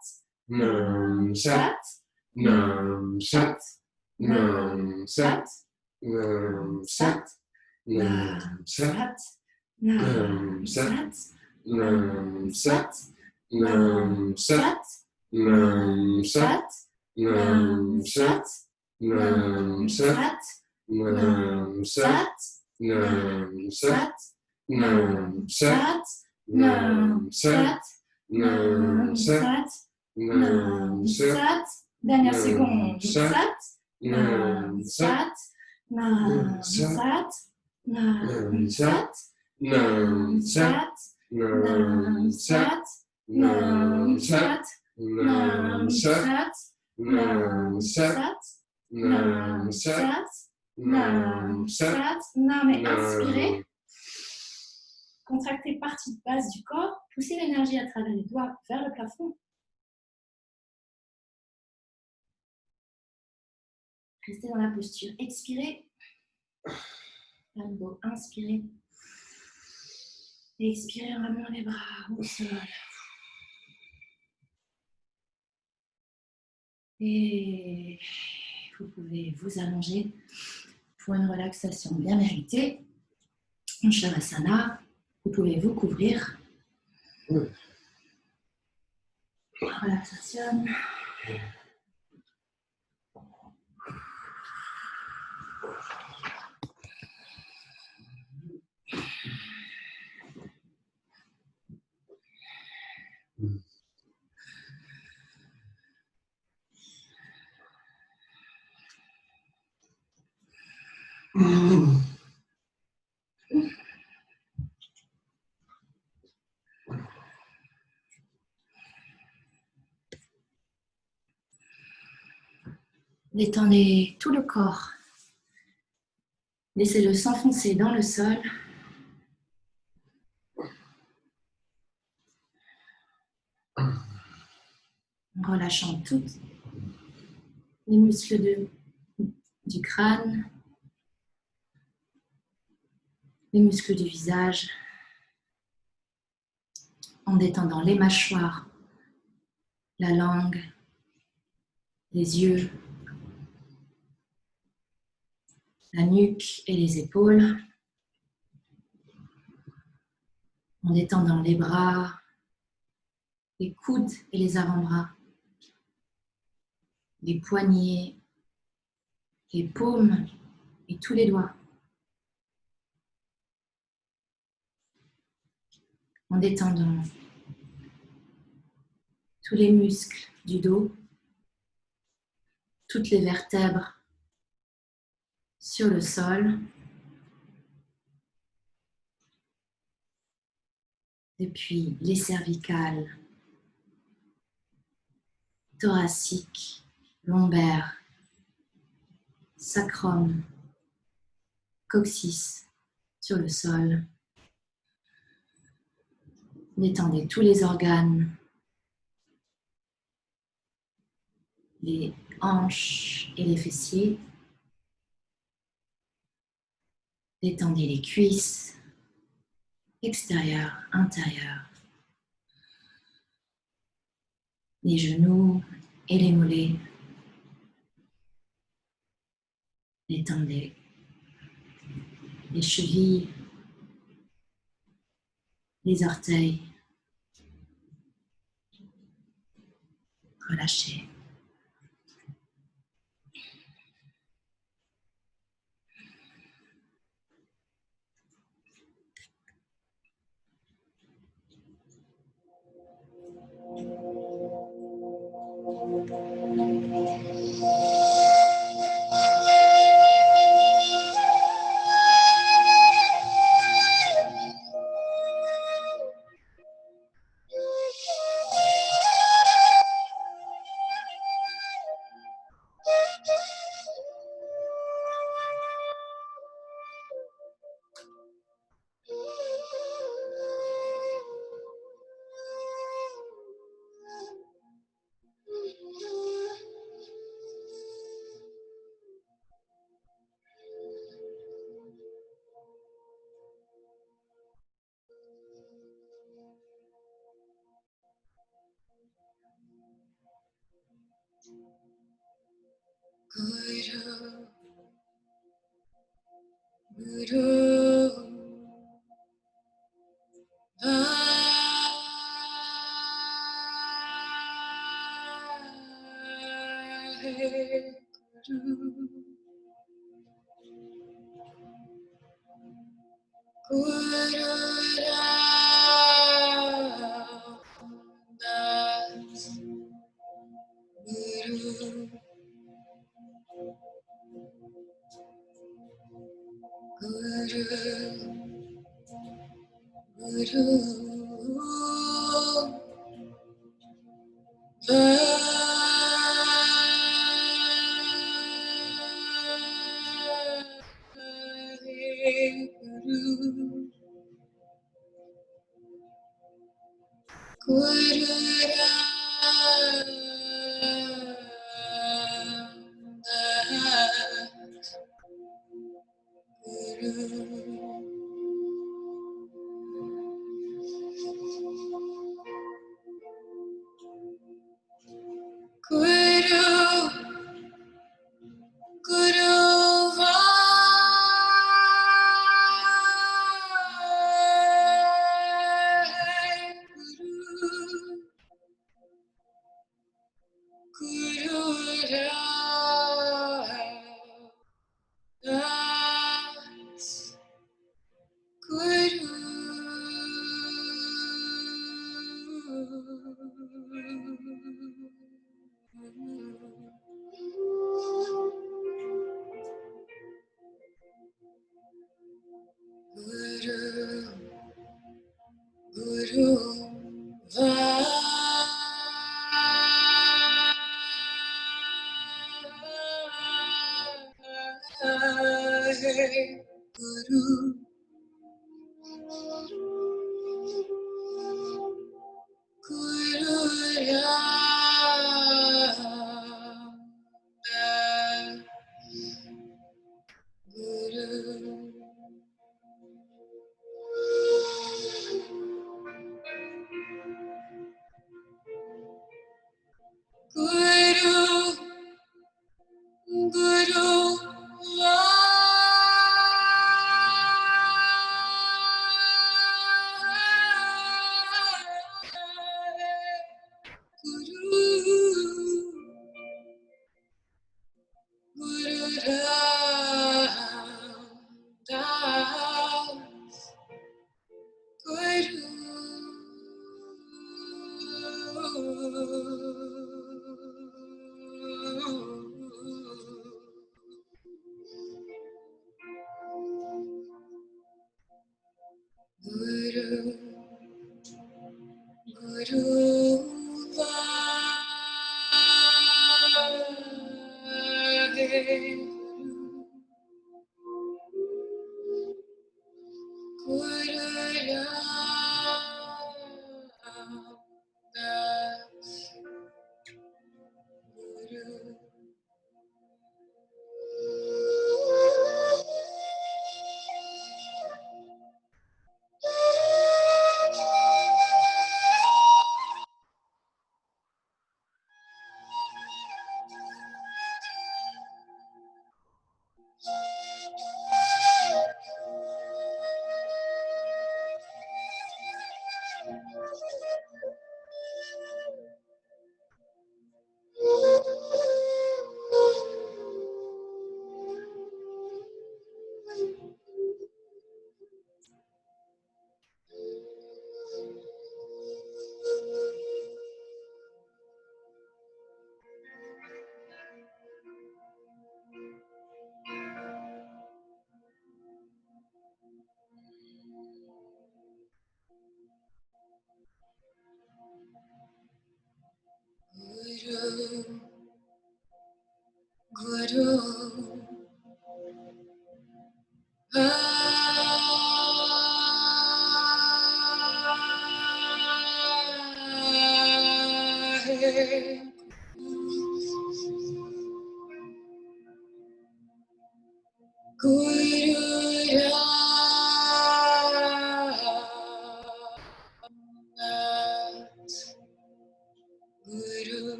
Nam Sat, Nam Sat, Nam Sat, Nam Sat, Nam Sat, Nam Sat, Nam Sat, Nam Sat, Nam Sat, Nam Sat, Nam Sat, Nam Sat, Nam Sat, Nam Sat, Nam Sat, Nam Sat, Nam Sat, Dernière Nam seconde. Sat, Sat. Nam Sat, Nam Sat, Sat. Nam Nam Sat, Sat. Nam Sat, Nam Nam Sat, Sat. Nam Nam Sat, Sat. Nam Nam Sat, Sat. Nam Sat, Nam Sat, Nam Sat. Non, mais inspirez. Contractez partie de base du corps. Poussez l'énergie à travers les doigts vers le plafond. Restez dans la posture. Expirez. Lambo. Inspirez. Expirez en ramenant les bras au sol. Et vous pouvez vous allonger pour une relaxation bien méritée. En Shavasana, vous pouvez vous couvrir. Relaxation. Détendez tout le corps. Laissez-le s'enfoncer dans le sol. En relâchant tous les muscles du crâne, les muscles du visage, en détendant les mâchoires, la langue, les yeux, la nuque et les épaules, en détendant les bras, les coudes et les avant-bras, les poignets, les paumes et tous les doigts. En détendant tous les muscles du dos, toutes les vertèbres sur le sol, depuis les cervicales, thoraciques, lombaires, sacrum, coccyx sur le sol. Détendez tous les organes, les hanches et les fessiers. Détendez les cuisses, extérieures, intérieures, les genoux et les mollets. Détendez les chevilles, les orteils. Relâchez. Guru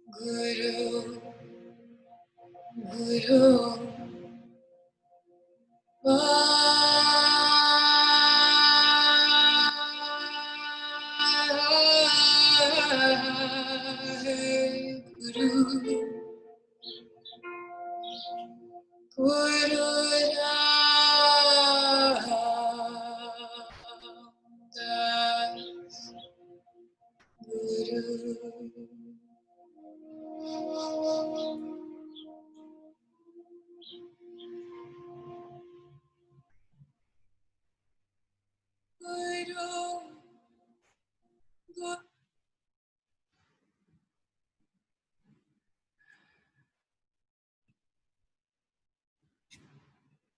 Guru, Guru, Guru, Guru Ramdas, Guru, Guru.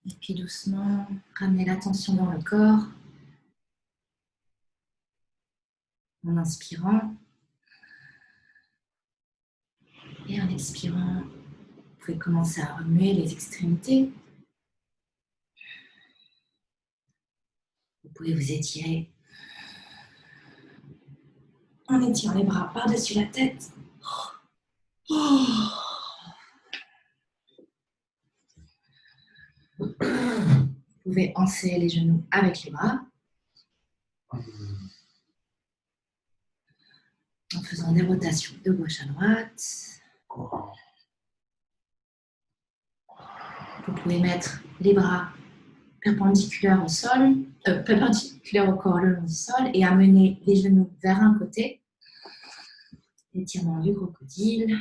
Et puis doucement, ramenez l'attention dans le corps en inspirant et en expirant. Vous pouvez commencer à remuer les extrémités. Vous pouvez vous étirer en étirant les bras par-dessus la tête. Vous pouvez anser les genoux avec les bras en faisant des rotations de gauche à droite. Vous pouvez mettre les bras perpendiculaires au sol, perpendiculaires au corps le long du sol et amener les genoux vers un côté. Étirement du crocodile.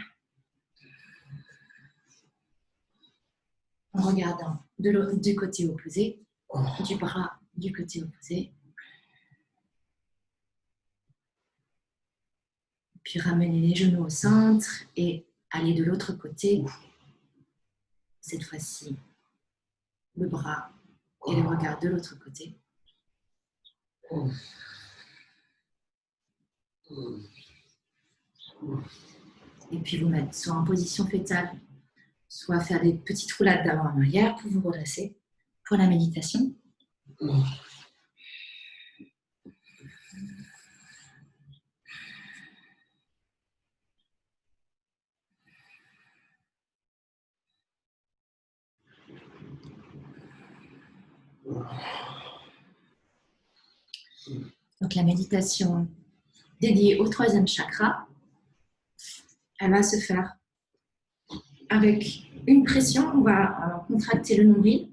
En regardant du côté opposé, du bras du côté opposé. Puis ramener les genoux au centre et aller de l'autre côté. Cette fois-ci, le bras et le regard de l'autre côté. Et puis vous mettre soit en position fétale, soit faire des petites roulades d'avant en arrière pour vous redresser pour la méditation. Donc la méditation dédiée au troisième chakra, elle va se faire avec une pression. On va contracter le nombril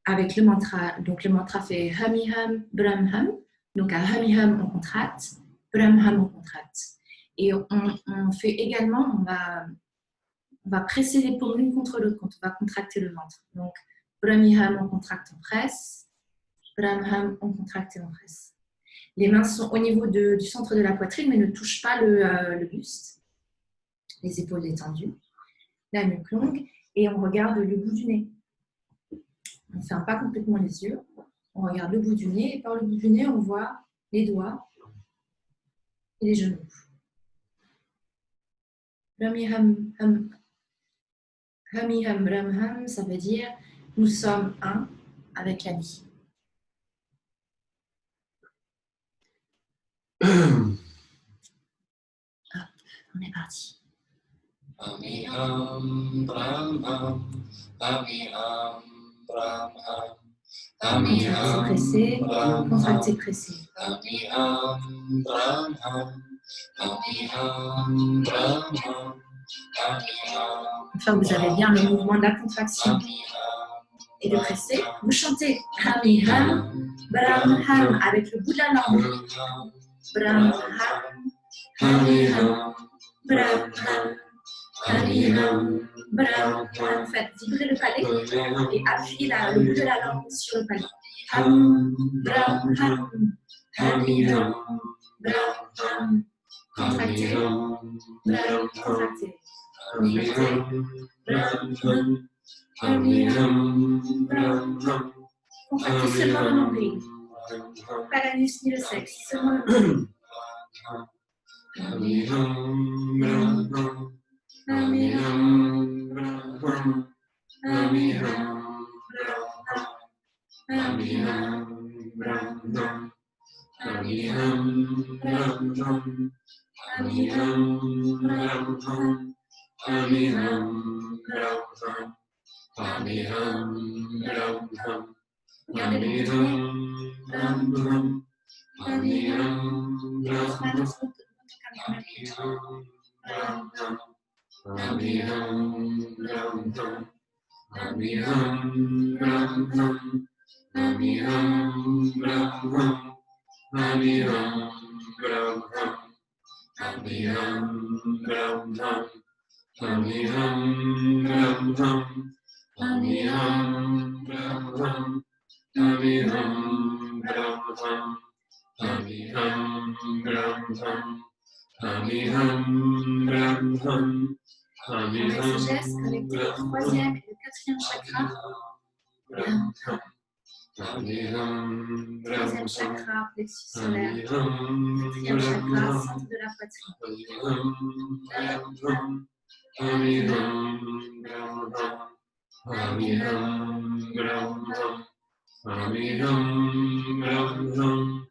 avec le mantra. Donc le mantra fait Hamiham Brahmham. Donc à Hamiham on contracte, Brahmham on contracte. Et on fait également, on va presser les paumes l'une contre l'autre quand on va contracter le ventre. Donc Brahmiham on contracte, on presse. Brahmham on contracte et on presse. Les mains sont au niveau du centre de la poitrine mais ne touchent pas le buste. Les épaules détendues, la nuque longue et on regarde le bout du nez. On ne ferme pas complètement les yeux, on regarde le bout du nez et par le bout du nez on voit les doigts et les genoux. Hamiham Brahmham, ça veut dire nous sommes un avec la vie. Hop, on est parti. Hamiham Brahmam, Hamiham Brahmam, Hamiham pressé, contracté pressé. Hamiham Brahmam, Hamiham Brahmam, Hamiham. Enfin, vous avez bien le mouvement de la contraction et de presser. Vous chantez Hamiham Brahmam avec le bout de la langue. Brahmam, Hamiham Brahmam. Hamiham Brahmam. Faites vibrer le palais et appuyez le bout de la langue sur le palais. Ham Brahmam. Hamiham Brahmam. Contractez. Brahmam. Contractez. Brahmam. Hamiham Brahmam. Contractez seulement le nombril. Pas l'anus ni le sexe, seulement le nombril. Hamiham Brahmam. Hamiham Brahmam, Hamiham Brahmam, Hamiham Brahmam, Hamiham Brahmam, Amiham Ram Ham. Amiham Ram Ham. Amiham Ram Ham. Amiham Ram Ham. Amiham Ram Ham. Amiham Ram Ham. Amiham Ram Ham. Amiham Ram Ham. Amiham Ram Ham. Amiham Ram Ham. Amiham Ram Ham. Amiham Ram Ham. Amiham Ram Ham. Amiham Ram Ham. Amiham Ram Ham. Avec ce geste, connecté au troisième et au quatrième chakra. Troisième chakra, plexus solaire. Quatrième chakra, centre de la poitrine.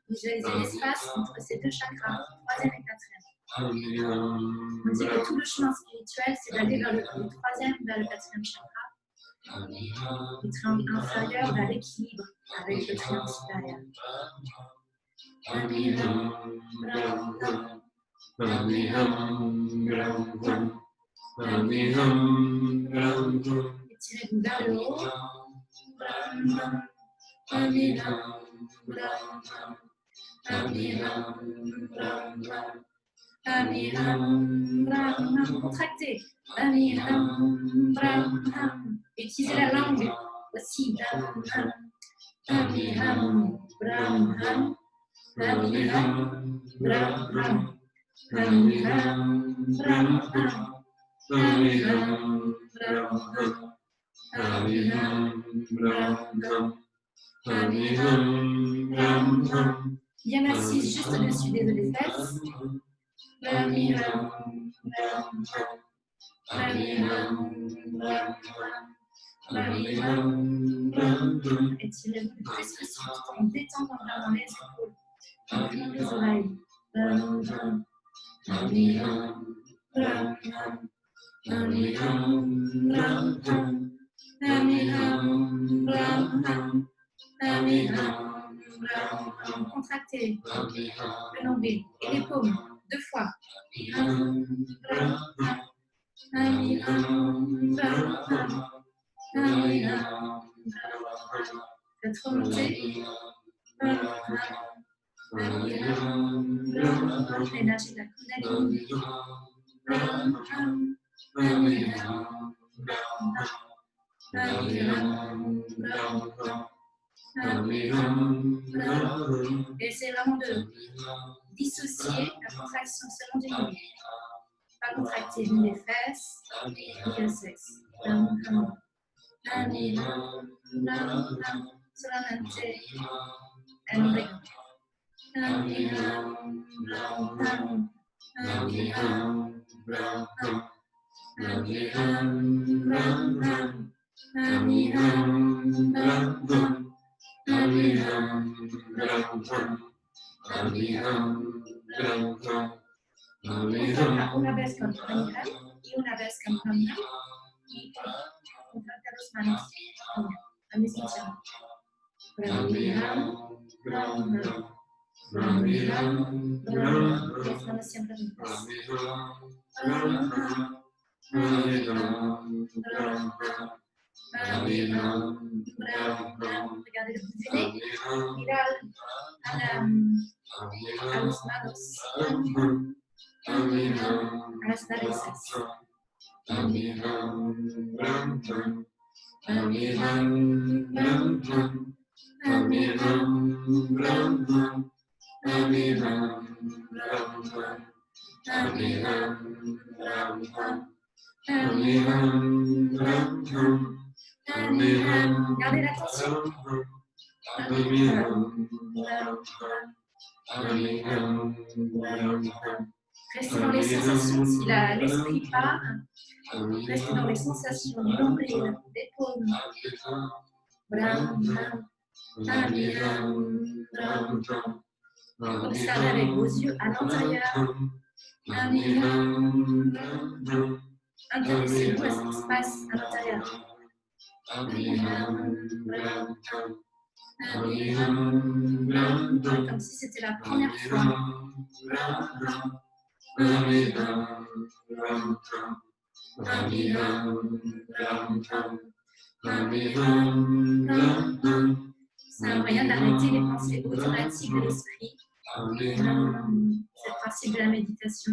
Visualisez l'espace entre ces deux chakras, troisième et quatrième. On dit que tout le chemin spirituel, c'est d'aller vers le troisième, vers le quatrième chakra. Le triangle inférieur vers l'équilibre avec le triangle supérieur. Étirez-vous vers le haut. Contractez. Utilisez la langue aussi. Bien assis juste au-dessus des fesses. Étirez-vous le plus possible en détendant vraiment les épaules, les oreilles. Contractez le nombril et les paumes 2 fois. Faites remonter l'énergie de la Kundalini. Et c'est vraiment de dissocier la contraction selon du nombril. Pas contracter ni les fesses, ni le sexe. Solamente el ombligo. Una vez con Amiham y una vez con Amiham y contracta las manos al mismo tiempo. Amiham, las manos siempre juntas. Regardez le bout du nez, igual a las manos, a las narices. Gardez l'attention. Restez dans les sensations. Si l'esprit part, restez dans les sensations du nombril, des paumes. Observez avec vos yeux à l'intérieur Amiham Brahmam. Intéressez-vous à ce qui se passe à l'intérieur. Amiham Brahmam. Amiham Brahmam. Comme si c'était la première fois. Amiham Brahmam. Amiham Brahmam. Amiham Brahmam. C'est un moyen d'arrêter les pensées automatiques de l'esprit. C'est le principe de la méditation.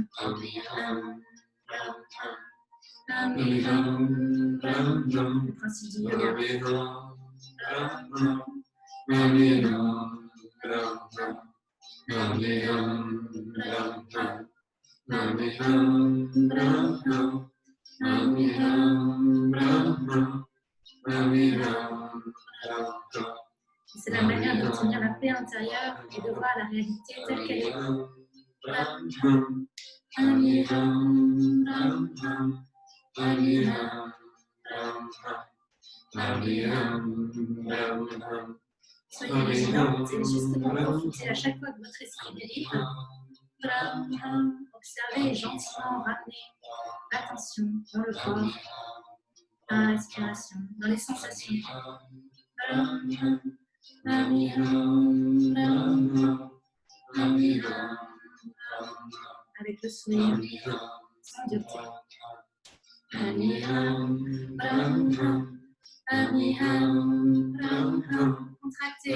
Le principe du yoga. C'est la manière d'obtenir la paix intérieure et de voir la réalité telle qu'elle est. Soyez vigilants et justement profitez à chaque fois que votre esprit dérive. Observez et gentiment ramenez l'attention dans le corps, dans la respiration, dans les sensations. Avec le sourire, sans dureté. Contractez.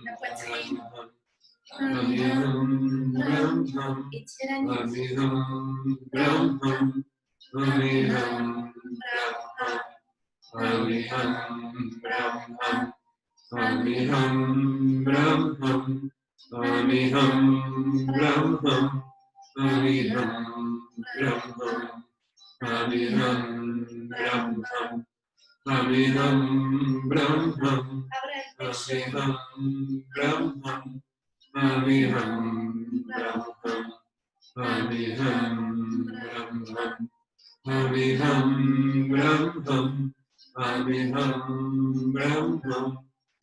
La poitrine. Étirez la nuque.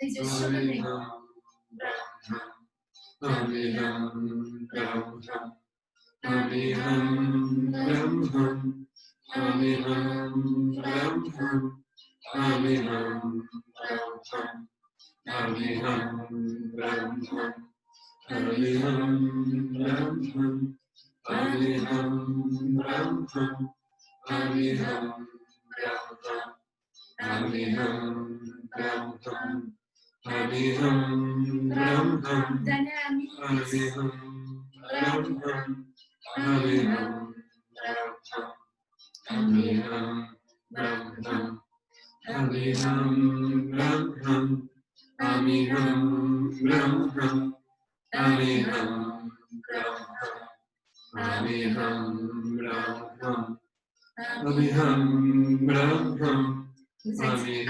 Les yeux surmenés. Vous êtes un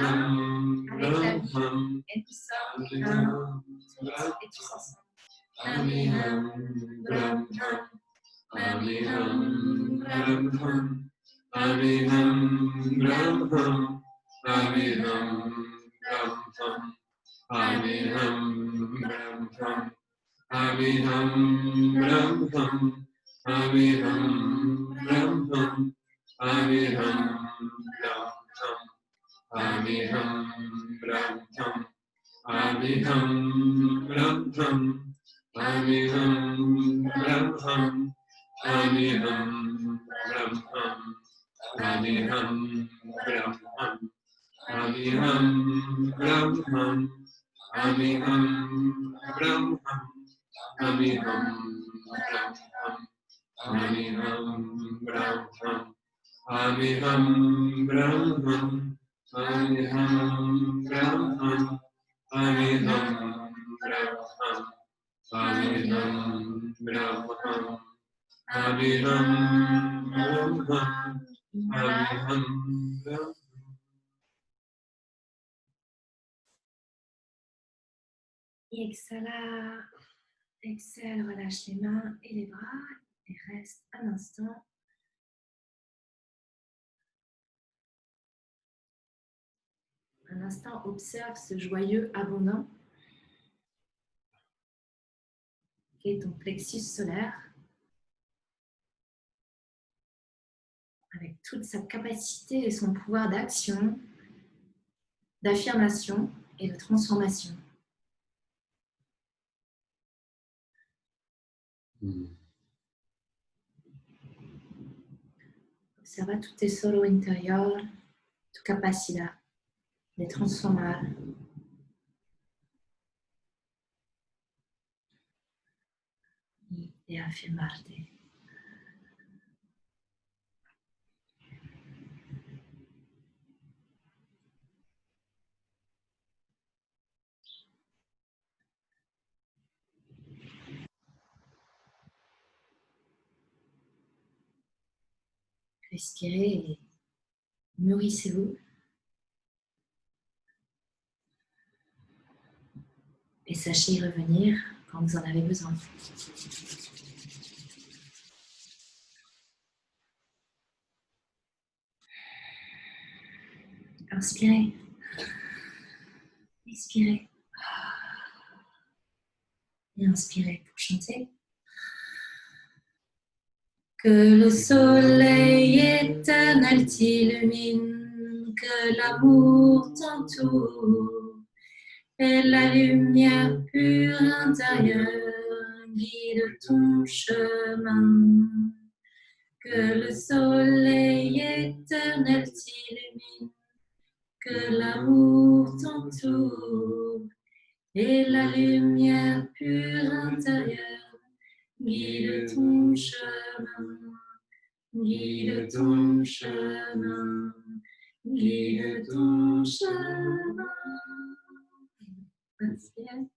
avec la vie et nous sommes un, toutes et tous ensemble. Et exhale, relâche les mains et les bras. Et reste un instant. Un instant, observe ce joyeux abondant qui est ton plexus solaire avec toute sa capacité et son pouvoir d'action, d'affirmation et de transformation. Observa tu tesoro interior, tu capacidad de transformar y de afirmarte. Respirez et nourrissez-vous. Et sachez y revenir quand vous en avez besoin. Inspirez. Expirez. Et inspirez pour chanter. Que le soleil éternel t'illumine, que l'amour t'entoure, et la lumière pure intérieure guide ton chemin. Que le soleil éternel t'illumine, que l'amour t'entoure, et la lumière pure intérieure guide ton chemin. Guide ton chemin, guide ton chemin. Inspire.